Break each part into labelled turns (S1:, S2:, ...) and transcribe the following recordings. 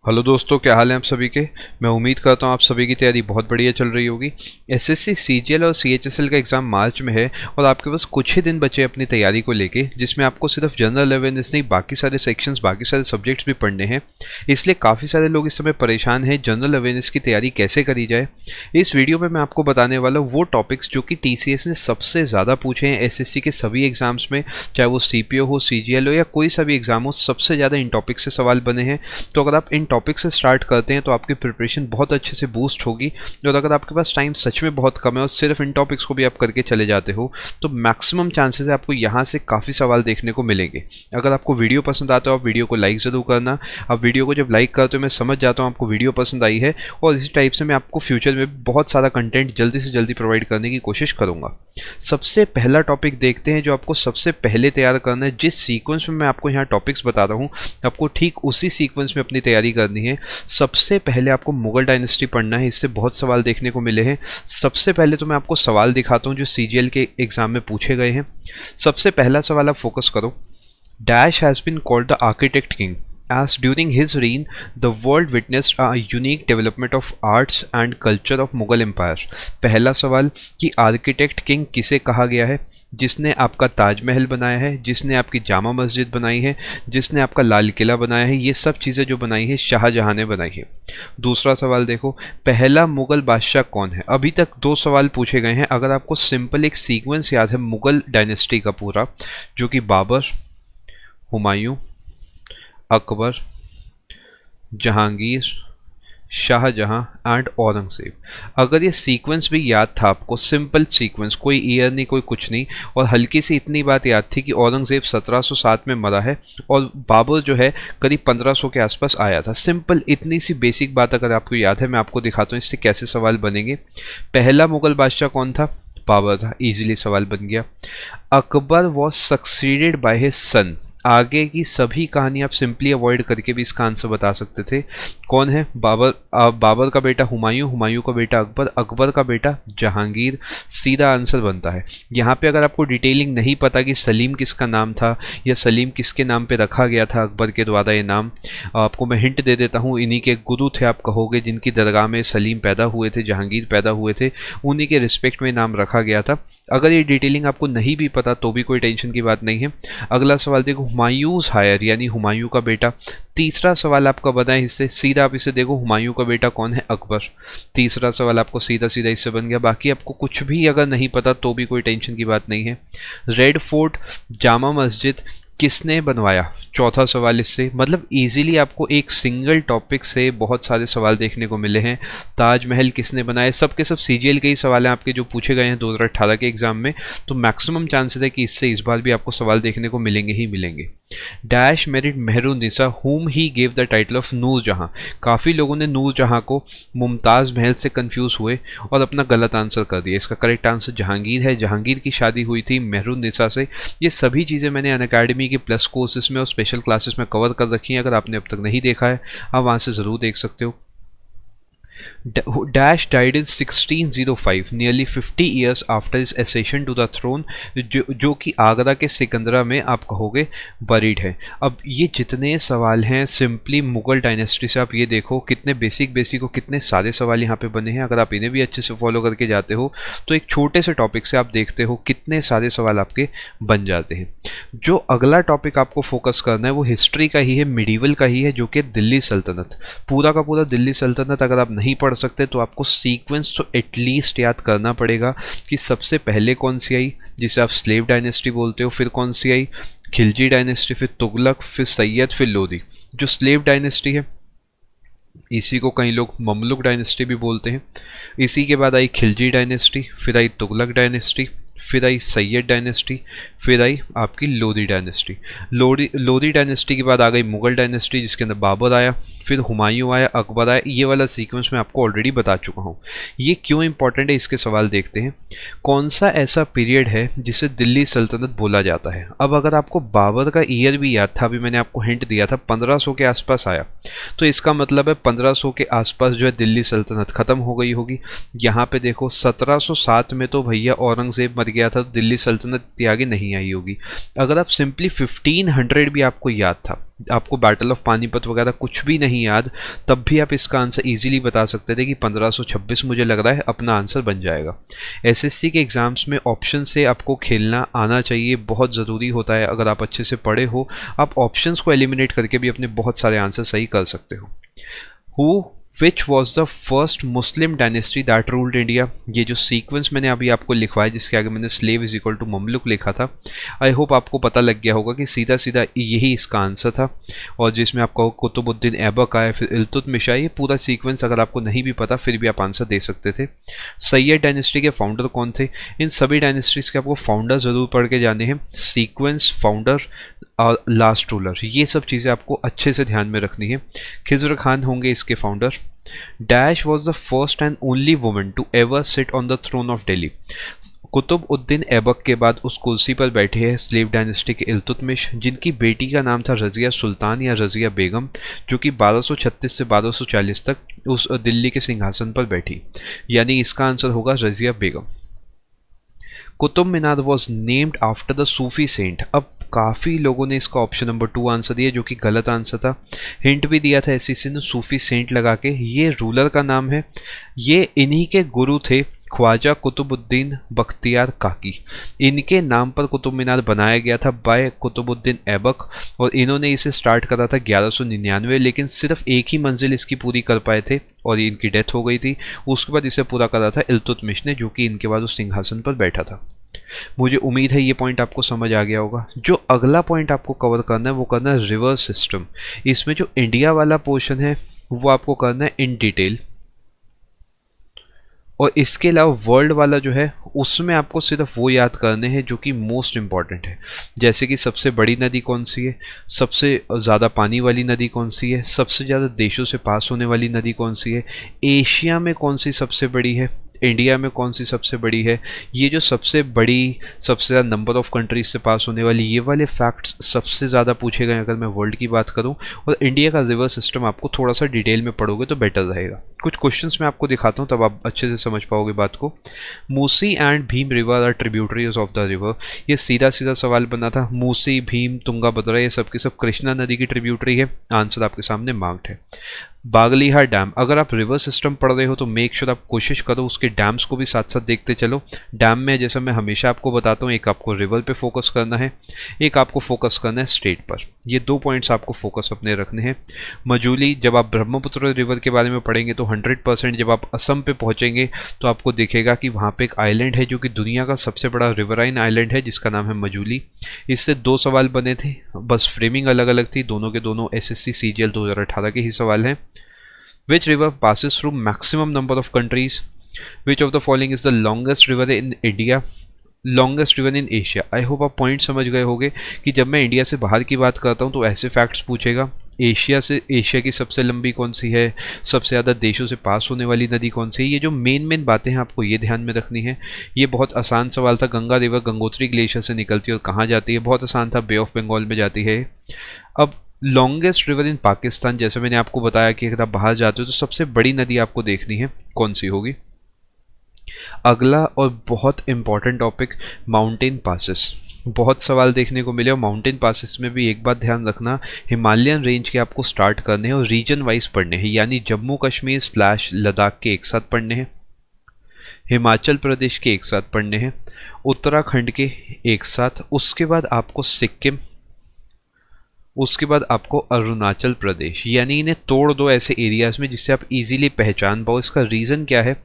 S1: Hello दोस्तों, क्या हाल है आप सभी के। मैं उम्मीद करता हूँ आप सभी की तैयारी बहुत बढ़िया चल रही होगी। एसएससी सीजीएल और सीएचएसएल का एग्ज़ाम मार्च में है और आपके पास कुछ ही दिन बचे अपनी तैयारी को लेके, जिसमें आपको सिर्फ जनरल अवेयरनेस नहीं बाकी सारे सेक्शंस बाकी सारे सब्जेक्ट्स भी पढ़ने हैं। इसलिए काफ़ी सारे लोग इस समय परेशान हैं जनरल अवेयरनेस की तैयारी कैसे करी जाए। इस वीडियो में मैं आपको बताने वाला हूँ वो टॉपिक्स जो कि टीसीएस ने सबसे ज़्यादा पूछे हैं एसएससी के सभी एग्जाम्स में, चाहे वो सीपीओ हो, सीजीएल हो या कोई सा भी एग्जाम हो, सबसे ज़्यादा इन टॉपिक से सवाल बने हैं। तो अगर आप इन टॉपिक से स्टार्ट करते हैं तो आपकी प्रिपरेशन बहुत अच्छे से बूस्ट होगी। और अगर आपके पास टाइम सच में बहुत कम है और सिर्फ इन टॉपिक्स को भी आप करके चले जाते हो तो मैक्सिमम चांसेस है आपको यहाँ से काफ़ी सवाल देखने को मिलेंगे। अगर आपको वीडियो पसंद आता है आप वीडियो को लाइक ज़रूर करना। आप वीडियो को जब लाइक करते हो मैं समझ जाता हूँ आपको वीडियो पसंद आई है, और इसी टाइप से मैं आपको फ्यूचर में बहुत सारा कंटेंट जल्दी से जल्दी प्रोवाइड करने की कोशिश करूँगा। सबसे पहला टॉपिक देखते हैं जो आपको सबसे पहले तैयार करना है। जिस सीक्वेंस में मैं आपको यहाँ टॉपिक्स बता रहा हूँ आपको ठीक उसी सीक्वेंस में अपनी तैयारी करनी है। सबसे पहले आपको मुगल डायनेस्टी पढ़ना है, इससे बहुत सवाल देखने को मिले हैं। सबसे पहले तो मैं आपको सवाल दिखाता हूँ जो सीजीएल के एग्जाम में पूछे गए हैं। सबसे पहला सवाल आप फोकस करो। Dash has been called the architect king as during his reign the world witnessed a unique development of arts and culture of Mughal Empire। पहला सवाल कि आर्किटेक्ट किंग किसे कहा गया है? जिसने आपका ताजमहल बनाया है, जिसने आपकी जामा मस्जिद बनाई है, जिसने आपका लाल किला बनाया है, ये सब चीज़ें जो बनाई है शाहजहां ने बनाई है। दूसरा सवाल देखो, पहला मुगल बादशाह कौन है? अभी तक दो सवाल पूछे गए हैं। अगर आपको सिंपल एक सीक्वेंस याद है मुगल डायनेस्टी का पूरा, जो कि बाबर, हुमायूं, अकबर, जहांगीर, शाहजहां एंड औरंगजेब। अगर ये सीक्वेंस भी याद था आपको, सिंपल सीक्वेंस, कोई ईयर नहीं कोई कुछ नहीं, और हल्की सी इतनी बात याद थी कि औरंगजेब 1707 में मरा है और बाबर जो है करीब 1500 के आसपास आया था। सिंपल इतनी सी बेसिक बात अगर आपको याद है, मैं आपको दिखाता हूँ इससे कैसे सवाल बनेंगे। पहला मुगल बादशाह कौन था? बाबर था, इजीली सवाल बन गया। Akbar was succeeded by his son. आगे की सभी कहानी आप सिंपली अवॉइड करके भी इसका आंसर बता सकते थे। कौन है? बाबर। बाबर का बेटा हुमायूं, हुमायूं का बेटा अकबर, अकबर का बेटा जहांगीर। सीधा आंसर बनता है। यहाँ पे अगर आपको डिटेलिंग नहीं पता कि सलीम किसका नाम था या सलीम किसके नाम पे रखा गया था अकबर के द्वारा ये नाम, आपको मैं हिंट दे देता हूँ। इन्हीं के गुरु थे आप कहोगे, जिनकी दरगाह में सलीम पैदा हुए थे, जहांगीर पैदा हुए थे, उन्हीं के रिस्पेक्ट में नाम रखा गया था। अगर ये डिटेलिंग आपको नहीं भी पता तो भी कोई टेंशन की बात नहीं है। अगला सवाल देखो, हुमायूंस हायर यानी हुमायूं का बेटा। तीसरा सवाल आपका बना है इससे, सीधा आप इसे देखो, हुमायूं का बेटा कौन है? अकबर। तीसरा सवाल आपको सीधा सीधा इससे बन गया। बाकी आपको कुछ भी अगर नहीं पता तो भी कोई टेंशन की बात नहीं है। रेड फोर्ट, जामा मस्जिद किसने बनवाया? चौथा सवाल इससे, मतलब इजीली आपको एक सिंगल टॉपिक से बहुत सारे सवाल देखने को मिले हैं। ताजमहल किसने बनाया? सब के सब सीजीएल के ही सवाल हैं आपके जो पूछे गए हैं 2018 के एग्जाम में, तो मैक्सिमम चांसेस है कि इससे इस बार भी आपको सवाल देखने को मिलेंगे ही मिलेंगे। Dash married Mehrunnisa whom he gave the title of Noor Jahan. काफ़ी लोगों ने नूर जहां को मुमताज़ महल से कंफ्यूज हुए और अपना गलत आंसर कर दिया। इसका करेक्ट आंसर जहांगीर है। जहांगीर की शादी हुई थी मेहरुन्निसा से। ये सभी चीज़ें मैंने अनअकैडमी के प्लस कोर्सेज में और स्पेशल क्लासेस में कवर कर रखी हैं। अगर आपने अब तक नहीं देखा है आप वहाँ से ज़रूर देख सकते हो। Dash died in 1605, nearly 50 years after his accession to the throne, जो कि आगरा के सिकंदरा में आप कहोगे बरीड है। अब ये जितने सवाल हैं सिंपली मुगल डायनेस्टी से, आप ये देखो कितने बेसिक और कितने सारे सवाल यहाँ पे बने हैं। अगर आप इन्हें भी अच्छे से फॉलो करके जाते हो तो एक छोटे से टॉपिक से आप देखते हो कितने सारे सवाल आपके बन जाते हैं। जो अगला टॉपिक आपको फोकस करना है वो हिस्ट्री का ही है, मिडीवल का ही है, जो कि दिल्ली सल्तनत। पूरा का पूरा दिल्ली सल्तनत अगर आप नहीं पढ़ सकते तो आपको सीक्वेंस तो एटलीस्ट याद करना पड़ेगा कि सबसे पहले कौन सी आई, जिसे आप स्लेव डायनेस्टी बोलते हो, फिर कौन सी आई खिलजी डायनेस्टी, फिर तुगलक, फिर सैयद, फिर लोधी। जो स्लेव डायनेस्टी है इसी को कई लोग ममलुक डायनेस्टी भी बोलते हैं। इसी के बाद आई खिलजी डायनेस्टी, फिर आई तुगलक डायनेस्टी, फिर आई सैयद डायनेस्टी, फिर आई आपकी लोधी डायनेस्टी। लोधी डायनेस्टी के बाद आ गई मुगल डायनेस्टी जिसके अंदर बाबर आया, फिर हुमायूं आया, अकबर आया। ये वाला सीक्वेंस मैं आपको ऑलरेडी बता चुका हूँ। ये क्यों इंपॉर्टेंट है इसके सवाल देखते हैं। कौन सा ऐसा पीरियड है जिसे दिल्ली सल्तनत बोला जाता है? अब अगर आपको बाबर का ईयर भी याद था, अभी मैंने आपको हिंट दिया था 1500 के आसपास आया, तो इसका मतलब है 1500 के आसपास जो है दिल्ली सल्तनत खत्म हो गई होगी। यहाँ पे देखो 1707 में तो भैया औरंगजेब मर गया था तो दिल्ली सल्तनत इतनी आगे नहीं आई होगी। अगर आप सिंपली 1500 भी आपको याद था, आपको बैटल ऑफ पानीपत वगैरह कुछ भी नहीं याद, तब भी आप इसका आंसर इजीली बता सकते थे कि 1526 मुझे लग रहा है, अपना आंसर बन जाएगा। एसएससी के एग्जाम्स में ऑप्शन से आपको खेलना आना चाहिए, बहुत ज़रूरी होता है। अगर आप अच्छे से पढ़े हो, आप ऑप्शंस को एलिमिनेट करके भी अपने बहुत सारे आंसर सही कर सकते हो। Who which was the first Muslim dynasty that ruled India? ये जो सीक्वेंस मैंने अभी आपको लिखवाया, जिसके आगे मैंने स्लेव इज इक्वल टू ममलुक लिखा था, आई होप आपको पता लग गया होगा कि सीधा सीधा यही इसका आंसर था। और जिसमें आपको कुतुबुद्दीन ऐबक आए, फिर इल्तुतमिश आए, ये पूरा सीक्वेंस अगर आपको नहीं भी पता फिर भी आप आंसर दे सकते थे। सैयद डायनेस्टी के फाउंडर कौन थे? इन सभी डायनेस्टीज के आपको फाउंडर जरूर पढ़ के जाने हैं, सीक्वेंस, फाउंडर और लास्ट रूलर, ये सब चीज़ें आपको अच्छे से ध्यान में रखनी है। खिज़र खान होंगे इसके founder. Dash was the first and only woman to ever sit on the throne of Delhi? Qutbuddin Aibak के बाद उस कुर्सी पर बैठे हैं स्लेव डायनेस्टी के इल्तुतमिश, जिनकी बेटी का नाम था रजिया सुल्तान या रजिया बेगम, जो कि 1236 से 1240 तक उस दिल्ली के सिंहासन पर बैठी, यानी इसका आंसर होगा Razia Begum. Qutub Minar was named after the Sufi saint. अब काफ़ी लोगों ने इसका ऑप्शन नंबर 2 आंसर दिया, जो कि गलत आंसर था। हिंट भी दिया था एसएससी ने सूफी सेंट लगा के, ये रूलर का नाम है, ये इन्हीं के गुरु थे ख्वाजा कुतुबुद्दीन बख्तियार काकी। इनके नाम पर कुतुब मीनार बनाया गया था बाय कुतुबुद्दीन ऐबक, और इन्होंने इसे स्टार्ट करा था 1199, लेकिन सिर्फ एक ही मंजिल इसकी पूरी कर पाए थे और इनकी डेथ हो गई थी। उसके बाद इसे पूरा करा था इल्तुतमिश ने, जो कि इनके बाद उस सिंहासन पर बैठा था। मुझे उम्मीद है ये पॉइंट आपको समझ आ गया होगा। जो अगला पॉइंट आपको कवर करना है वो करना है रिवर सिस्टम। इसमें जो इंडिया वाला पोर्शन है वो आपको करना है इन डिटेल, और इसके अलावा वर्ल्ड वाला जो है उसमें आपको सिर्फ वो याद करने हैं जो कि मोस्ट इंपॉर्टेंट है। जैसे कि सबसे बड़ी नदी कौन सी है, सबसे ज़्यादा पानी वाली नदी कौन सी है, सबसे ज़्यादा देशों से पास होने वाली नदी कौन सी है, एशिया में कौन सी सबसे बड़ी है, इंडिया में कौन सी सबसे बड़ी है, ये जो सबसे बड़ी, सबसे ज़्यादा नंबर ऑफ कंट्रीज से पास होने वाली, ये वाले फैक्ट्स सबसे ज़्यादा पूछे गए अगर मैं वर्ल्ड की बात करूं। और इंडिया का रिवर सिस्टम आपको थोड़ा सा डिटेल में पढ़ोगे तो बेटर रहेगा। कुछ क्वेश्चंस मैं आपको दिखाता हूं, तब आप अच्छे से समझ पाओगे बात को। Musi and Bhima river are tributaries of the river. ये सीधा सीधा सवाल बना था। मूसी, भीम, तुंगा भद्रा, ये सब की सब कृष्णा नदी की ट्रिब्यूटरी है। आंसर आपके सामने मार्क्ड है। बागलीहार डैम, अगर आप रिवर सिस्टम पढ़ रहे हो तो मेक श्योर आप कोशिश करो उसके डैम्स को भी साथ साथ देखते चलो। डैम में जैसा मैं हमेशा आपको बताता हूँ, एक आपको रिवर पे फोकस करना है, एक आपको फोकस करना है स्टेट पर। ये 2 पॉइंट्स आपको फोकस अपने रखने हैं। मजूली, जब आप ब्रह्मपुत्र रिवर के बारे में पढ़ेंगे तो 100% जब आप असम पे पहुंचेंगे तो आपको दिखेगा कि वहाँ पे एक आइलैंड है जो कि दुनिया का सबसे बड़ा रिवराइन आइलैंड है, जिसका नाम है मजूली। इससे 2 सवाल बने थे, बस फ्रेमिंग अलग अलग थी। दोनों के दोनों एसएससी सीजीएल 2018 के ही सवाल हैं। Which river passes through maximum number of countries? Which of the following is the longest river in India? Longest river in Asia. I hope आप पॉइंट समझ गए होंगे कि जब मैं इंडिया से बाहर की बात करता हूँ तो ऐसे फैक्ट्स पूछेगा। एशिया की सबसे लंबी कौन सी है, सबसे ज़्यादा देशों से पास होने वाली नदी कौन सी है, ये जो मेन बातें हैं आपको ये ध्यान में रखनी है। ये बहुत आसान सवाल था। गंगा रिवर गंगोत्री ग्लेशियर से निकलती है और कहाँ जाती है, बहुत आसान था, बे ऑफ बंगाल में जाती है। अब लॉन्गेस्ट रिवर इन पाकिस्तान, जैसे मैंने आपको बताया कि अगर आप बाहर जाते हो तो सबसे बड़ी नदी आपको देखनी है कौन सी होगी। अगला और बहुत इंपॉर्टेंट टॉपिक, माउंटेन पासेस। बहुत सवाल देखने को मिले और माउंटेन पासेस में भी एक बात ध्यान रखना, हिमालयन रेंज के आपको स्टार्ट करने हैं और रीजन वाइज पढ़ने हैं, यानी जम्मू कश्मीर / लद्दाख के एक साथ पढ़ने हैं, हिमाचल प्रदेश के एक साथ पढ़ने हैं, उत्तराखंड के एक साथ, उसके बाद आपको सिक्किम, उसके बाद आपको अरुणाचल प्रदेश। यानी इन्हें तोड़ दो ऐसे एरियाज में जिससे आप इजीली पहचान पाओ। इसका रीज़न क्या है,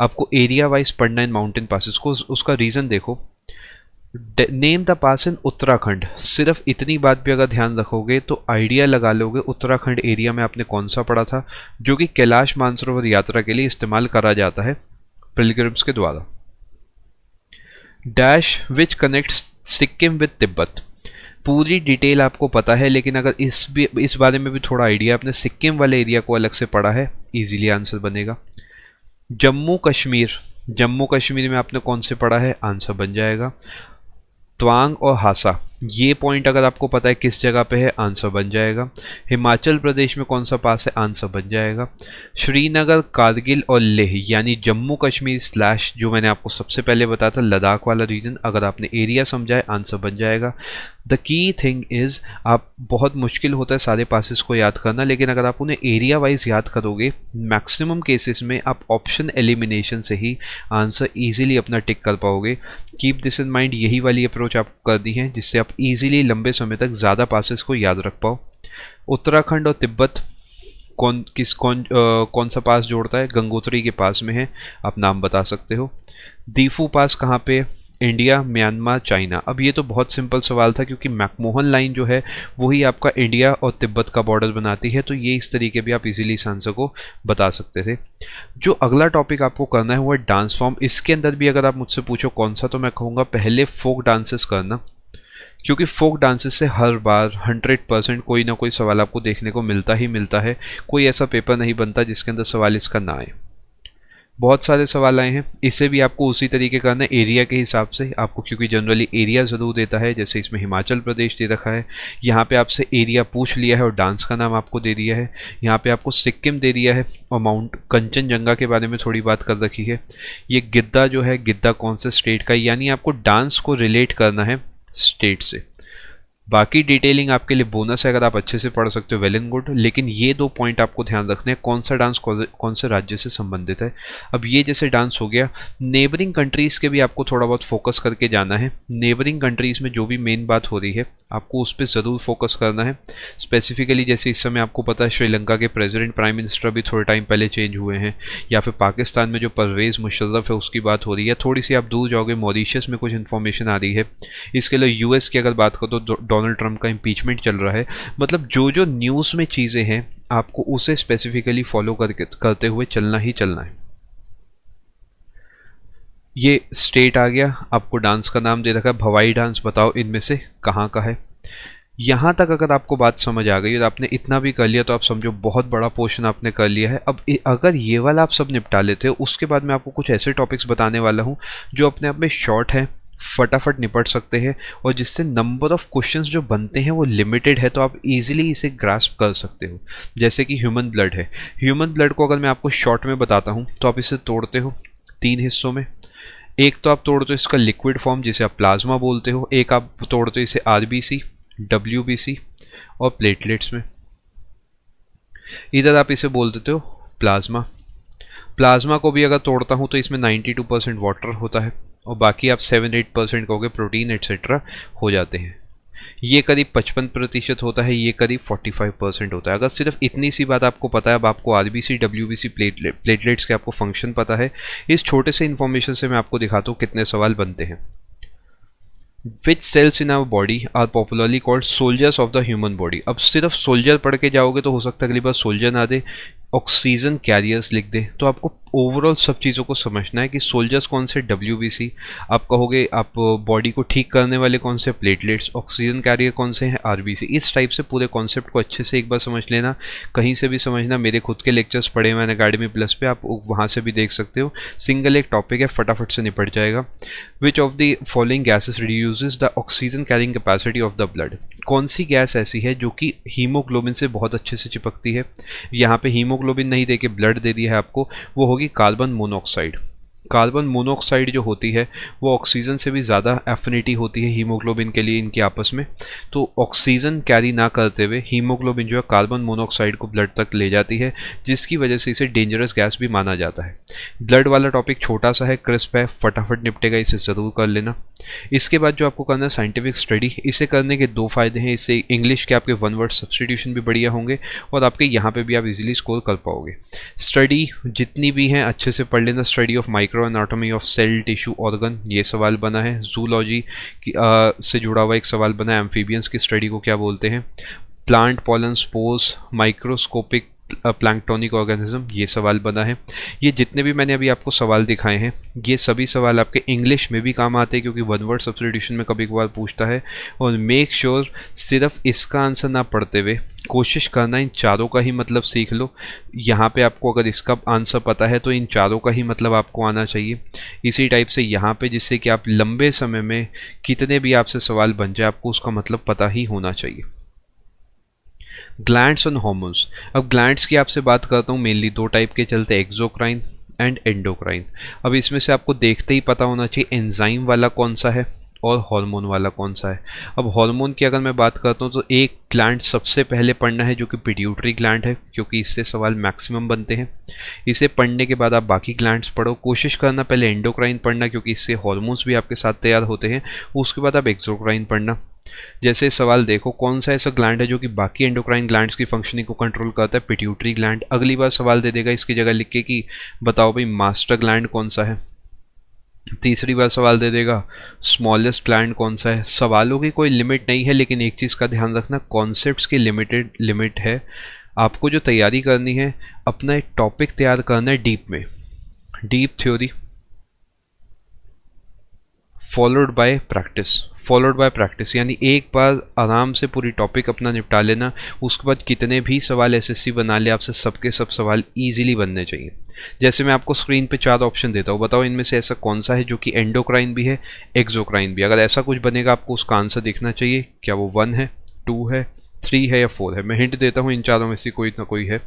S1: आपको एरिया वाइज पढ़ना है माउंटेन पासेस को। उसका रीज़न देखो, नेम द पास इन उत्तराखंड। सिर्फ इतनी बात भी अगर ध्यान रखोगे तो आइडिया लगा लोगे उत्तराखंड एरिया में आपने कौन सा पढ़ा था, जो कि कैलाश मानसरोवर यात्रा के लिए इस्तेमाल करा जाता है पिलग्रिम्स के द्वारा। Dash which connect Sikkim with Tibet. पूरी डिटेल आपको पता है, लेकिन अगर इस बारे में भी थोड़ा आइडिया, आपने सिक्किम वाले एरिया को अलग से पढ़ा है, इजीली आंसर बनेगा। जम्मू कश्मीर में आपने कौन से पढ़ा है, आंसर बन जाएगा। तवांग और हासा, ये पॉइंट अगर आपको पता है किस जगह पे है, आंसर बन जाएगा। हिमाचल प्रदेश में कौन सा पास है, आंसर बन जाएगा। श्रीनगर, कारगिल और लेह यानी जम्मू कश्मीर स्लैश जो मैंने आपको सबसे पहले बताया था लद्दाख वाला रीजन, अगर आपने एरिया समझा है आंसर बन जाएगा। द की थिंग इज, आप बहुत मुश्किल होता है सारे पासेस को याद करना, लेकिन अगर आप उन्हें एरिया वाइज याद करोगे मैक्सिमम केसेस में आप ऑप्शन एलिमिनेशन से ही आंसर इजीली अपना टिक कर पाओगे। कीप दिस इन माइंड, यही वाली अप्रोच आपको करनी है जिससे आप इजीली लंबे समय तक ज़्यादा पासेस को याद रख पाओ। उत्तराखंड और तिब्बत कौन सा पास जोड़ता है, गंगोत्री के पास में है, आप नाम बता सकते हो। दीफू पास कहाँ पे, इंडिया, म्यांमार, चाइना। अब ये तो बहुत सिंपल सवाल था क्योंकि मैकमोहन लाइन जो है वही आपका इंडिया और तिब्बत का बॉर्डर बनाती है, तो ये इस तरीके भी आप इजीली इस आंसर को बता सकते थे। जो अगला टॉपिक आपको करना है वो है डांस फॉर्म। इसके अंदर भी अगर आप मुझसे पूछो कौन सा, तो मैं कहूँगा पहले फोक डांसेस करना, क्योंकि फोक डांसेस से हर बार 100% कोई ना कोई सवाल आपको देखने को मिलता ही मिलता है। कोई ऐसा पेपर नहीं बनता जिसके अंदर सवाल इसका ना आए। बहुत सारे सवाल आए हैं, इसे भी आपको उसी तरीके करना है एरिया के हिसाब से आपको, क्योंकि जनरली एरिया ज़रूर देता है। जैसे इसमें हिमाचल प्रदेश दे रखा है, यहाँ पे आपसे एरिया पूछ लिया है और डांस का नाम आपको दे दिया है। यहाँ पे आपको सिक्किम दे दिया है और माउंट कंचनजंगा के बारे में थोड़ी बात कर रखी है। ये गिद्दा जो है, गिद्दा कौन से स्टेट का है, यानी आपको डांस को रिलेट करना है स्टेट से। बाकी डिटेलिंग आपके लिए बोनस है, अगर आप अच्छे से पढ़ सकते हो वेल एंड गुड, लेकिन ये दो पॉइंट आपको ध्यान रखने हैं, कौन सा डांस कौन से राज्य से संबंधित है। अब ये जैसे डांस हो गया, नेबरिंग कंट्रीज़ के भी आपको थोड़ा बहुत फोकस करके जाना है। नेबरिंग कंट्रीज़ में जो भी मेन बात हो रही है आपको उस पर ज़रूर फोकस करना है। स्पेसिफिकली जैसे इस समय आपको पता है श्रीलंका के प्रेसिडेंट प्राइम मिनिस्टर भी थोड़े टाइम पहले चेंज हुए हैं, या फिर पाकिस्तान में जो परवेज़ मुशर्रफ है उसकी बात हो रही है। थोड़ी सी आप दूर जाओगे, मॉरिशस में कुछ इन्फॉर्मेशन आ रही है। इसके लिए यूएस की अगर बात करो तो डोनाल्ड ट्रंप का इम्पीचमेंट चल रहा है। मतलब जो जो न्यूज़ में चीज़ें हैं आपको उसे स्पेसिफिकली फॉलो करते हुए चलना ही चलना है। ये स्टेट आ गया, आपको डांस का नाम दे रखा है भवाई डांस, बताओ इनमें से कहाँ का है। यहाँ तक अगर आपको बात समझ आ गई और आपने इतना भी कर लिया तो आप समझो बहुत बड़ा पोर्शन आपने कर लिया है। अब अगर ये वाला आप सब निपटा लेते हो, उसके बाद मैं आपको कुछ ऐसे टॉपिक्स बताने वाला हूँ जो अपने आप में शॉर्ट है, फटाफट निपट सकते हैं और जिससे नंबर ऑफ क्वेश्चंस जो बनते हैं वो लिमिटेड है, तो आप इजीली इसे ग्रास्प कर सकते हो। जैसे कि ह्यूमन ब्लड है, ह्यूमन ब्लड को अगर मैं आपको शॉर्ट में बताता हूँ तो आप इसे तोड़ते हो 3 हिस्सों में। एक तो आप तोड़ते हो इसका लिक्विड फॉर्म जिसे आप प्लाज्मा बोलते हो, एक आप तोड़ते हो इसे आरबीसी, डब्ल्यूबीसी और प्लेटलेट्स में। इधर आप इसे बोल देते हो प्लाज्मा। प्लाज्मा को भी अगर तोड़ता हूँ तो इसमें 92% वाटर होता है और बाकी आप 7-8% कहोगे प्रोटीन एटसेट्रा हो जाते हैं। ये करीब 55% होता है, ये करीब 45% होता है। अगर सिर्फ इतनी सी बात आपको पता है, अब आपको आरबीसी, डब्ल्यूबीसी, प्लेटलेट्स के आपको फंक्शन पता है, इस छोटे से इन्फॉर्मेशन से मैं आपको दिखाता हूँ कितने सवाल बनते हैं। Which cells in our body are popularly called soldiers of the human body? अब सिर्फ सोल्जर पढ़ के जाओगे तो हो सकता है अगली बार सोल्जर ना दे, ऑक्सीजन कैरियर्स लिख दे। तो आपको ओवरऑल सब चीज़ों को समझना है कि सोल्जर्स कौन से, डब्ल्यूबीसी। आप कहोगे आप बॉडी को ठीक करने वाले कौन से, प्लेटलेट्स। ऑक्सीजन कैरियर कौन से हैं, आरबीसी। इस टाइप से पूरे कॉन्सेप्ट को अच्छे से एक बार समझ लेना, कहीं से भी समझना। मेरे खुद के लेक्चर्स पढ़े हुए हैं अकेडमी प्लस पे, आप वहाँ से भी देख सकते हो। सिंगल एक टॉपिक है, फटाफट से निपट जाएगा। Which of the following gases reduces the oxygen carrying capacity of the blood? कौन सी गैस ऐसी है जो कि हीमोग्लोबिन से बहुत अच्छे से चिपकती है? यहाँ पे हीमोग्लोबिन नहीं देके ब्लड दे दिया है आपको, वो होगी कार्बन मोनोऑक्साइड। कार्बन मोनोऑक्साइड जो होती है वो ऑक्सीजन से भी ज़्यादा एफिनिटी होती है हीमोग्लोबिन के लिए इनके आपस में, तो ऑक्सीजन कैरी ना करते हुए हीमोग्लोबिन जो है कार्बन मोनोऑक्साइड को ब्लड तक ले जाती है, जिसकी वजह से इसे डेंजरस गैस भी माना जाता है। ब्लड वाला टॉपिक छोटा सा है, क्रिस्प है, फटाफट निपटेगा, इसे ज़रूर कर लेना। इसके बाद जो आपको करना है साइंटिफिक स्टडी। इसे करने के 2 फायदे हैं, इससे इंग्लिश के आपके 1 वर्ड सब्सटीट्यूशन भी बढ़िया होंगे और आपके यहाँ पे भी आप इजीली स्कोर कर पाओगे। स्टडी जितनी भी हैं अच्छे से पढ़ लेना। Study of micro anatomy of cell, tissue, organ, ये सवाल बना है। जूलॉजी से जुड़ा हुआ एक सवाल बना है, एम्फीबियंस की स्टडी को क्या बोलते हैं। Plant, pollen, spores, microscopic planktonic organism, ये सवाल बना है। ये जितने भी मैंने अभी आपको सवाल दिखाए हैं ये सभी सवाल आपके इंग्लिश में भी काम आते हैं, क्योंकि 1 वर्ड सब्स्टिट्यूशन में कभी कभार पूछता है। और मेक श्योर सिर्फ इसका आंसर ना पढ़ते हुए कोशिश करना इन चारों का ही मतलब सीख लो। यहाँ पे आपको अगर इसका आंसर पता है तो इन चारों का ही मतलब आपको आना चाहिए। इसी टाइप से यहाँ पे, जिससे कि आप लंबे समय में कितने भी आपसे सवाल बन जाए आपको उसका मतलब पता ही होना चाहिए। Glands and hormones. अब ग्लैंड्स की आपसे बात करता हूँ, मेनली दो टाइप के चलते हैं, एक्सोक्राइन एंड एंडोक्राइन। अब इसमें से आपको देखते ही पता होना चाहिए एंजाइम वाला कौन सा है और हार्मोन वाला कौन सा है। अब हार्मोन की अगर मैं बात करता हूँ तो एक ग्लैंड सबसे पहले पढ़ना है जो कि पिट्यूटरी ग्लैंड है, क्योंकि इससे सवाल मैक्सिमम बनते हैं। इसे पढ़ने के बाद आप बाकी ग्लैंड्स पढ़ो। कोशिश करना पहले एंडोक्राइन पढ़ना, क्योंकि इससे हार्मोन्स भी आपके साथ तैयार होते हैं। उसके बाद आप एक्सोक्राइन पढ़ना। जैसे सवाल देखो, कौन सा ऐसा ग्लैंड है जो कि बाकी एंडोक्राइन ग्लैंड्स की फंक्शनिंग को कंट्रोल करता है? Pituitary gland. अगली बार सवाल दे देगा इसकी जगह लिख के कि बताओ भाई मास्टर ग्लैंड कौन सा है। तीसरी बार सवाल दे देगा स्मॉलेस्ट ग्लैंड कौन सा है। सवालों की कोई लिमिट नहीं है, लेकिन एक चीज़ का ध्यान रखना, कॉन्सेप्ट्स की लिमिट है। आपको जो तैयारी करनी है, अपना एक टॉपिक तैयार करना है डीप में, deep theory followed by practice, यानी एक बार आराम से पूरी टॉपिक अपना निपटा लेना। उसके बाद कितने भी सवाल एसएससी बना ले आपसे, सबके सब सवाल इजीली बनने चाहिए। जैसे मैं आपको स्क्रीन पे 4 ऑप्शन देता हूँ, बताओ इनमें से ऐसा कौन सा है जो कि एंडोक्राइन भी है, एक्सोक्राइन भी। अगर ऐसा कुछ बनेगा आपको उसका आंसर दिखना चाहिए। क्या वो 1 है, 2 है, 3 है या 4 है? मैं हिंट देता हूँ, इन चारों में से कोई ना कोई है।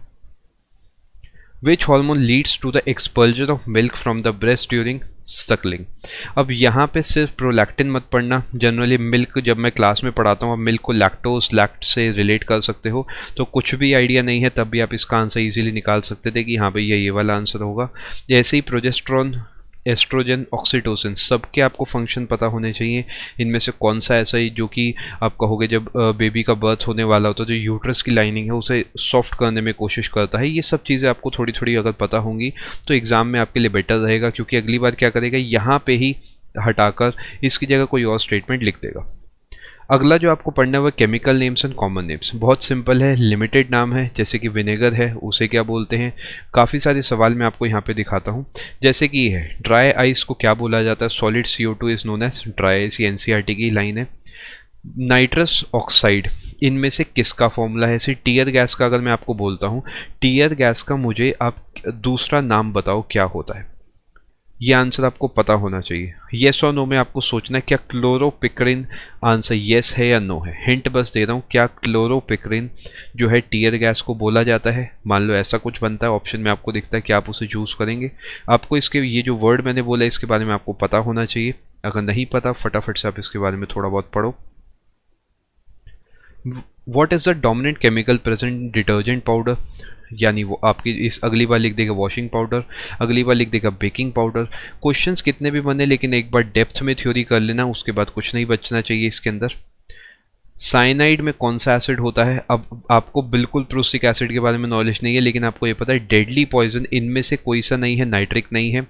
S1: Which hormone leads to the expulsion of milk from the breast during suckling? अब यहाँ पे सिर्फ प्रोलैक्टिन मत पढ़ना। जनरली मिल्क जब मैं क्लास में पढ़ाता हूँ, अब मिल्क को लैक्टोज लैक्ट से रिलेट कर सकते हो, तो कुछ भी आइडिया नहीं है तब भी आप इसका आंसर इजीली निकाल सकते थे कि हाँ भाई ये वाला आंसर होगा। जैसे ही प्रोजेस्ट्रॉन, एस्ट्रोजन, ऑक्सीटोसिन, सबके आपको फंक्शन पता होने चाहिए। इनमें से कौन सा ऐसा है जो कि आप कहोगे जब बेबी का बर्थ होने वाला होता है तो यूट्रस की लाइनिंग है उसे सॉफ्ट करने में कोशिश करता है। ये सब चीज़ें आपको थोड़ी थोड़ी अगर पता होंगी तो एग्ज़ाम में आपके लिए बेटर रहेगा, क्योंकि अगली बार क्या करेगा, यहाँ पे ही हटाकर इसकी जगह कोई और स्टेटमेंट लिख देगा। अगला जो आपको पढ़ना है वो chemical names and common names. बहुत सिंपल है, लिमिटेड नाम है। जैसे कि विनेगर है, उसे क्या बोलते हैं? काफ़ी सारे सवाल मैं आपको यहाँ पे दिखाता हूँ। जैसे कि ये है, ड्राई आइस को क्या बोला जाता है? Solid CO2 is known as dry ice. ये NCERT की लाइन है। नाइट्रस ऑक्साइड, इनमें से किसका फॉर्मूला है? ऐसे टीयर गैस का अगर मैं आपको बोलता हूँ, टीयर गैस का मुझे आप दूसरा नाम बताओ क्या होता है? ये आंसर आपको पता होना चाहिए। येस और नो में आपको सोचना है, क्या क्लोरोपिक्रिन आंसर येस है या नो है? हिंट बस दे रहा हूँ, क्या क्लोरोपिक्रिन जो है टीयर गैस को बोला जाता है? मान लो ऐसा कुछ बनता है, ऑप्शन में आपको दिखता है, क्या आप उसे चूज करेंगे? आपको इसके ये जो वर्ड मैंने बोला इसके बारे में आपको पता होना चाहिए। अगर नहीं पता, फटाफट से आप इसके बारे में थोड़ा बहुत पढ़ो। What is the dominant chemical present detergent powder? यानी वो आपकी इस अगली बार लिख देगा वॉशिंग पाउडर, अगली बार लिख देगा बेकिंग पाउडर। क्वेश्चंस कितने भी बने, लेकिन एक बार डेप्थ में थ्योरी कर लेना, उसके बाद कुछ नहीं बचना चाहिए इसके अंदर। साइनाइड में कौन सा एसिड होता है? अब आपको बिल्कुल प्रूसिक एसिड के बारे में नॉलेज नहीं है, लेकिन आपको ये पता है डेडली पॉइजन इनमें से कोई सा नहीं है। नाइट्रिक नहीं है,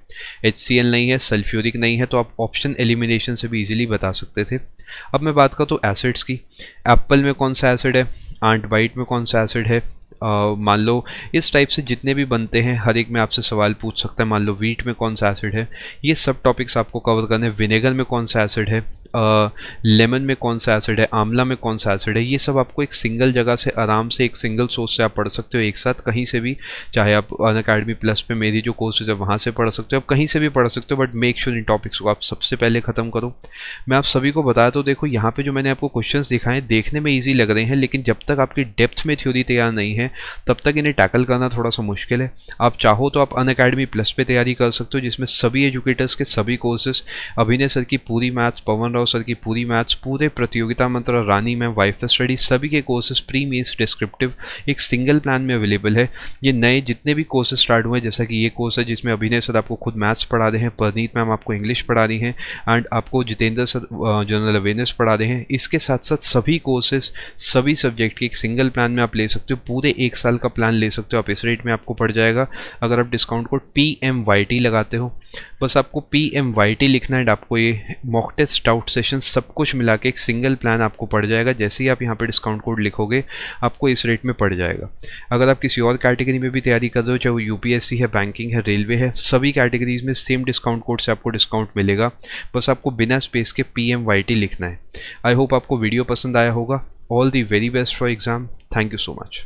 S1: HCl नहीं है, सल्फ्यूरिक नहीं है, तो आप ऑप्शन एलिमिनेशन से भी इजीली बता सकते थे। अब मैं बात करता हूँ एसिड्स की। एप्पल में कौन सा एसिड है? आंट बाइट में कौन सा एसिड है? मान लो इस टाइप से जितने भी बनते हैं हर एक में आपसे सवाल पूछ सकता है। मान लो वीट में कौन सा एसिड है? ये सब टॉपिक्स आपको कवर करने हैं। विनेगर में कौन सा एसिड है? लेमन में कौन सा एसिड है? आंवला में कौन सा एसिड है? ये सब आपको एक सिंगल जगह से आराम से एक सिंगल सोर्स से आप पढ़ सकते हो, एक साथ कहीं से भी। चाहे आप अनअकैडमी प्लस पे मेरी जो कोर्सेज है वहाँ से पढ़ सकते हो, आप कहीं से भी पढ़ सकते हो, but make sure in topics को आप सबसे पहले ख़त्म करो। मैं आप सभी को बताया तो देखो, यहाँ पे जो मैंने आपको क्वेश्चंस दिखाए देखने में ईजी लग रहे हैं, लेकिन जब तक आपकी डेप्थ में थ्योरी तैयार नहीं है तब तक इन्हें टैकल करना थोड़ा सा मुश्किल है। आप चाहो तो आप अनअकैडमी प्लस पे तैयारी कर सकते हो, जिसमें सभी एजुकेटर्स के सभी कोर्सेज, अभिनय सर की पूरी मैथ्स, पवन राव सर की पूरी मैथ्स, पूरे प्रतियोगिता मंत्र, रानी मैम, वाइफ स्टडी, सभी के कोर्सेज प्री मेंस डिस्क्रिप्टिव एक सिंगल प्लान में अवेलेबल है। ये नए जितने भी कोर्सेज स्टार्ट हुए, जैसा कि ये कोर्स है जिसमें अभिनय सर आपको खुद मैथ्स पढ़ा रहे हैं, परनीत मैम आपको इंग्लिश पढ़ा रही हैं, एंड आपको जितेंद्र सर जनरल अवेयरनेस पढ़ा रहे हैं। इसके साथ साथ सभी कोर्सेज सभी सब्जेक्ट के एक सिंगल प्लान में आप ले सकते हो। पूरे 1 साल का प्लान ले सकते हो आप। इस रेट में आपको पड़ जाएगा अगर आप डिस्काउंट कोड PMYT लगाते हो। बस आपको PMYT लिखना है, आपको ये मॉक टेस्ट, डाउट सेशन सब कुछ मिला के एक सिंगल प्लान आपको पड़ जाएगा। जैसे ही आप यहाँ पे डिस्काउंट कोड लिखोगे आपको इस रेट में पड़ जाएगा। अगर आप किसी और कैटेगरी में भी तैयारी कर रहे हो, चाहे वो UPSC है, बैंकिंग है, रेलवे है, सभी कैटेगरीज में सेम डिस्काउंट कोड से आपको डिस्काउंट मिलेगा। बस आपको बिना स्पेस के PMYT लिखना है। आई होप आपको वीडियो पसंद आया होगा। All the very best for exam. Thank you so much.